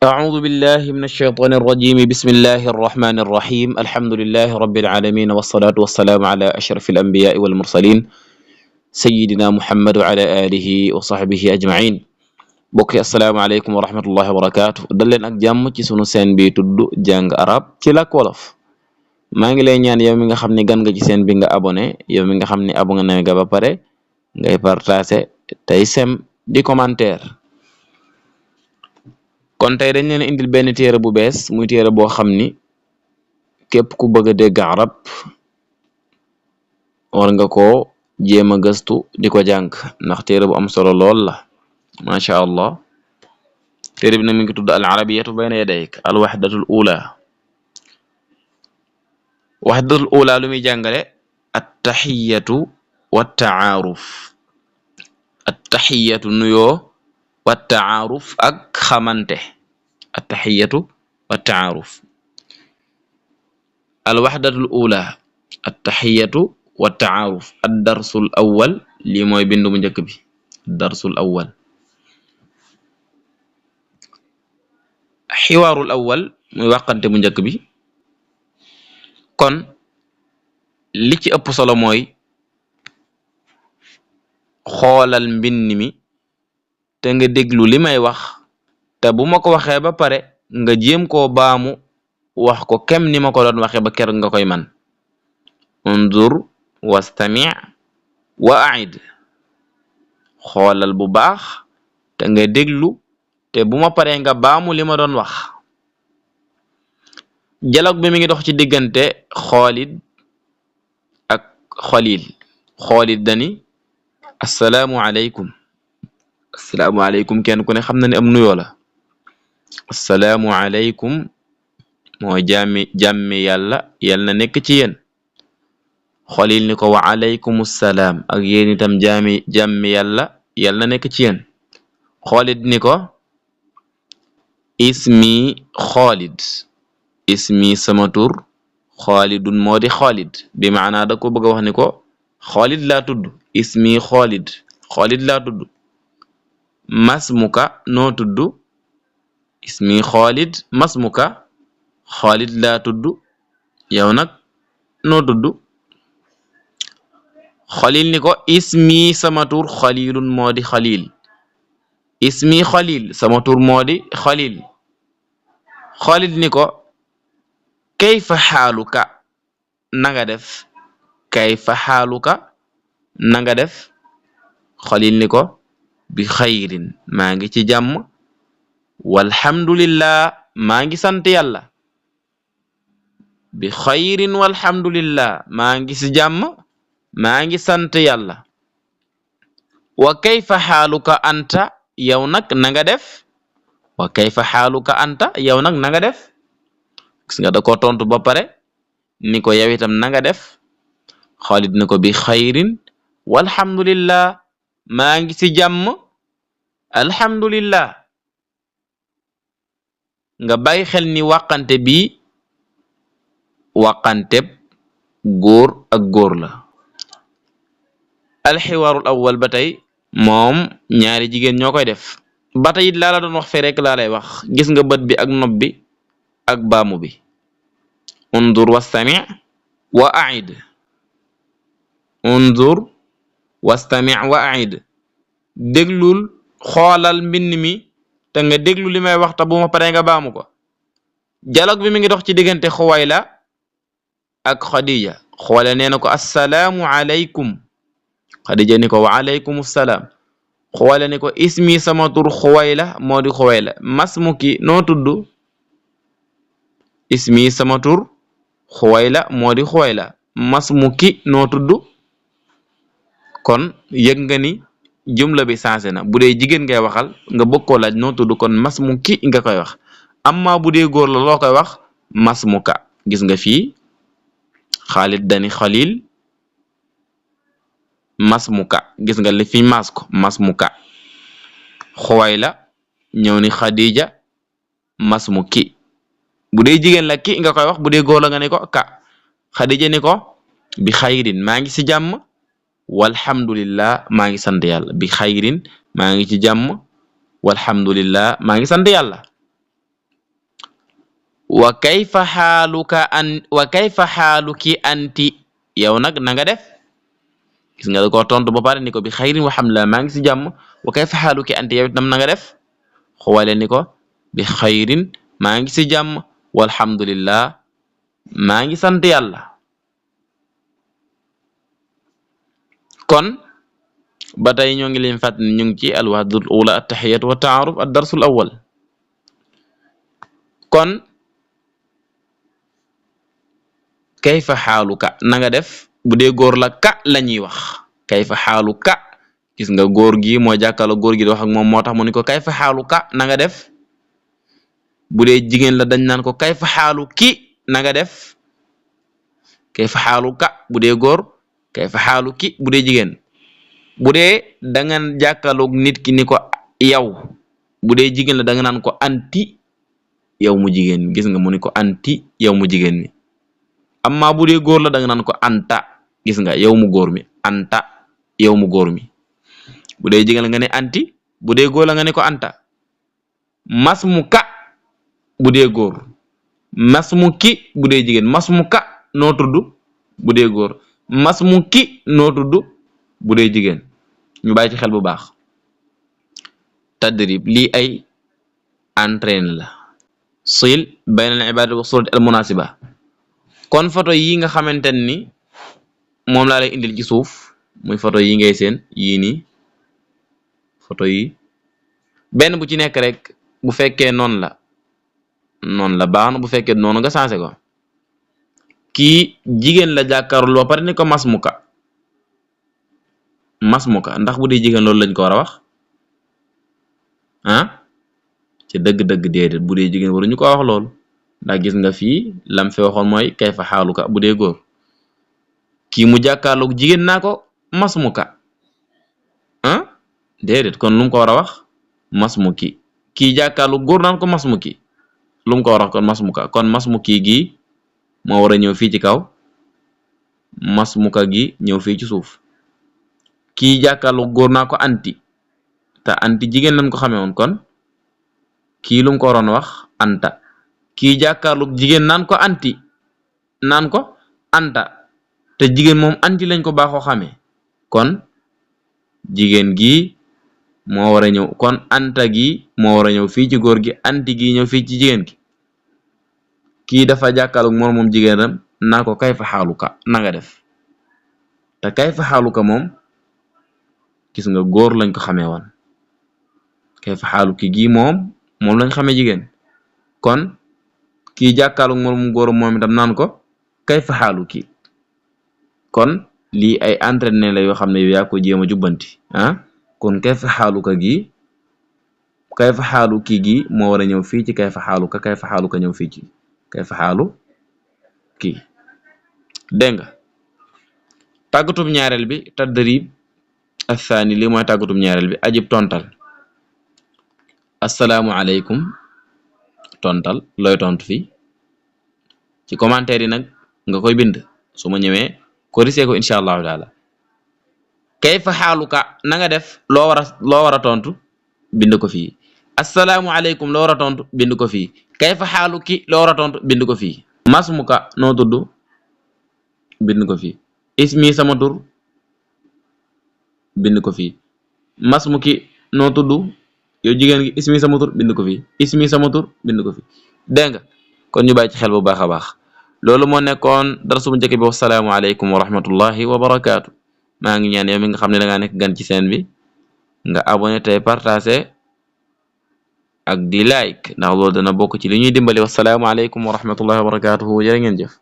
أعوذ بالله من الشيطان الرجيم بسم الله الرحمن الرحيم الحمد لله رب العالمين والصلاة والسلام على أشرف الأنبياء والمرسلين سيدنا محمد وعلى آله وصحبه أجمعين bokki asalaamaaleykum wa rahmatullahi wa barakaatu dal leen ak jàmm ci sunu seen bi tudd jàng arab ci làkk wolof maa ngi lay ñaan yow mi nga xam ne gan nga ci seen bi nga abonné yow mi nga xam ne abonné nga ba pare ngay partagé tey sem di commentaire kon tey dañ leen indil benn téere bu bees muy téere boo xam ni képp ku bëgg a dégg arab war nga koo jéem a gëstu di ko jàng ndax téere bu am solo lool la macha allah téere bi nag mi ngi tudd al arabiyatu bayna yadayk al waxdatul ula waxdatul ula lu muy jàngale attaxiyatu wa taaruf attaxiyatu nuyoo wa taaruf ak xamante attaxiyatu wa taaruf al waxdatul ula attaxiyatu wa taaruf ad darsul awwal lii mooy bindu mu njëkk bi darsul awwal xiwaarul awwal muy waxante bu njëkk bi kon li ci ëpp solo mooy xoolal mbind mi te nga déglu li may wax te bu ma ko waxee ba pare nga jéem koo baamu wax ko kem ni ma ko doon waxee ba ker nga koy man unzur wastami' wa a'id xoolal bu baax te nga déglu te bu ma paree nga baamu li ma doon wax dialogue bi mi ngi dox ci diggante Xaalid ak Xaliil Xaalid dani assalaamu aleykum kenn ku ne xam na ne am nuyoo la assalaamu aleykum moo jàmmi yàlla na nekk ci yéen Xaliil ni ko wa aleykum salaam ak yéen itam jàmmi yàlla na nekk ci yéen Xaalid ni ko ismi Xaalid ismi sama tur Xaalidun moo di Xaalid bi maanaa da ko bëgg a wax ni ko Xaalid laa tudd ismi Xaalid laa tudd masmuka noo tudd ismi Xaalid masmuka Xaalid laa tudd yow nag noo tudd Xaliil ni ko ismi sama tur Xaliilun moo di Xaliil ismi Xaliil sama tur moo di Xaliil Xaalid ni ko kayfa xaaluka nanga def kayfa xaaluka nanga def Xaliil ni ko bi xayrin maa ngi ci jàmm walhamdulillah maa ngi sant yàlla bi xayrin walhamdulillah maa ngi ci jàmm maa ngi sant yàlla wa kayfa xaaluka anta yow nag nanga def wa kayfa xaaluka anta yow nag nanga def gis nga da ko tontu ba pare ni ko yow itam nanga def Xaalid ni ko bi xayrin walhamdulillah maa ngi ci jàmm alhamdulillah nga bàyyi xel ni wàqante bi wàqanteb góor ak góor la alxiwaarul awwal ba tey moom ñaari jigéen ñoo koy def ba tey it laa la doon wax fe rek laa lay wax gis nga bët bi ak nopp bi ak baamu bi undur wastami' wa a'id undur wastami' wa a'id déglul xoolal mbind mi te nga déglu li may wax te bu ma paree nga baamu ko dialogue bi mi ngi dox ci diggante Xuwayla ak Xadija Xuwayla nee na ko assalaamu aleykum Xadija ni ko wa aleykum salaam Xuwayla ni ko ismi sama tur Xuwayla moo di Xuwayla masmuki noo tudd ismi sama tur Xuwayla moo di Xuwayla masmuki noo tudd kon yëg nga ni jumla bi sensé na bu dee jigéen ngay waxal nga bëgg koo laaj noo tudd kon masmuki nga koy wax amma bu dee góor la loo koy wax masmuka gis nga fii Xaalid dani Xaliil masmuka gis nga li fi mas ko masmuka Xuwayla ñëw ni Xadija masmuki bu dee jigéen la ki nga koy wax bu dee góor la nga ne ko ka Xadija ni ko bi xayrin maa ngi ci jàmm walhamdulillah maa ngi sant yàlla bi xayrin maa ngi ci jàmm walhamdulillah maa ngi sant yàlla wa kayfa xaaluki anti yow nag na nga def gis nga da ko tontu ba pare ni ko bi xayrin walhamdulillah maa ngi si jàmm wa kayfa xaaluki anti yow itam na nga def xoole ni ko bi xayrin maa ngi si jàmm walhamdulillah maa ngi sant yàlla kon ba tey ñoo ngi leen fàttali ñu ngi ci alwahdul ula attahiyatu wa taaruf ad darsul awal kon kayfa xaaluka na nga def bu dee góor la ka la ñuy wax kayfa xaaluka gis nga góor gi moo jàkkaarloo góor gi di wax ak moom moo tax mu ni ko kayfa xaaluka na nga def bu dee jigéen la dañ naan ko kayfa xaaluki na nga def kayfa xaaluka bu dee góor kayfa xaaluki bu dee jigéen bu dee da nga jàkkaarloog nit ki ni ko yow bu dee jigéen la da nga naan ko anti yow mu jigéen gis nga mu ni ko anti yow mu jigéen mi amma bu dee góor la da nga naan ko anta gis nga yow mu góor mi anta yow mu góor mi bu dee jigéen la nga ne anti bu dee góor la nga ne ko anta mas mu ka bu dee góor mas mu ki bu dee jigéen mas mu ka noo tudd bu dee góor mas mu ki noo tudd bu dee jigéen ñu bàyyi ci xel bu baax tadrib lii ay entraîne la sil bayna al ibadati wa surati al munasiba kon photo yi nga xamante ni moom laa lay indil ci suuf muy photo yi ngay seen yii nii photo yi benn bu ci nekk rek bu fekkee noonu la baax na bu fekkee noonu nga sensé ko kii jigéen la jàkkaarloo ba pare ni ko masmuka ndax bu dee jigéen loolu lañ ko war a wax ci dëgg-dëgg déedéet bu dee jigéen waruñu ko wax loolu ndax gis nga fii lam fi waxoon mooy kayfa xaaluka bu dee góor kii mu jàkkaarloog jigéen naa ko masmuka déedéet kon lu mu ko war a wax masmuki kii jàkkaarloog góor naan ko masmuki lu mu ko war a wax kon masmuka kon masmuki gi moo war a ñëw fii ci kaw masmuka gi ñëw fii ci suuf kii jàkkaarloog góor naa ko anti te anti jigéen lañ ko xamee woon kon kii lu mu ko waroon wax anta kii jàkkaarloog jigéen naan ko anti naan ko anta te jigéen moom anti lañ ko baaxoo xamee kon jigéen gi moo war a ñëw kon anta gi moo war a ñëw fii ci góor gi anti gi ñëw fii ci jigéen gi kii dafa jàkkaarloog moom jigéenam naa ko kayfa xaaluka na nga def te kayfa xaaluka moom gis nga góor lañ ko xamee woon kayfa xaaluki gi moom lañ xamee jigéen kon kii jàkkaarloog moom góor moom itam naan ko kayfa xaaluki kon lii ay entraîné la yoo xam ne yow yaa ko jéem a jubbanti kon kayfa xaaluka gi kayfa xaaluki gi moo war a ñëw fii ci kayfa xaaluka ñëw fii ci kayfa xaalu kii dégg nga tàggatub ñaareel bi tadrib athani lii mooy tàggatub ñaareel bi ajib tontal assalaamu aleykum tontal looy tontu fii ci commentaire yi nag nga koy bind su ma ñëwee corriger ko incha allahu taala kayfa xaaluka na nga def loo war a tontu bind ko fii assalaamu aleykum loo war a tontu bind ko fii kayfa xaaluki loo war a tontu bind ko fii masmuka noo tudd bind ko fii ismi sama tur bind ko fii masmuki noo tudd yow jigéen gi ismi sama tur bind ko fii ismi sama tur bind ko fii dégg nga kon ñu bàyyi ci xel bu baax a baax loolu moo nekkoon darsu bu njëkk bi wassalaamu aleykum wa rahmatullahi wa barakaatu maa ngi ñaan yow mi nga xam ne da ngaa nekk gan ci seen bi nga abonné tey partagé ak di like ndax loolu dana bokk ci li ñuy dimbali wassalaamu aleykum wa rahmatullahi wa barakaatuhu jërë ngeen jëf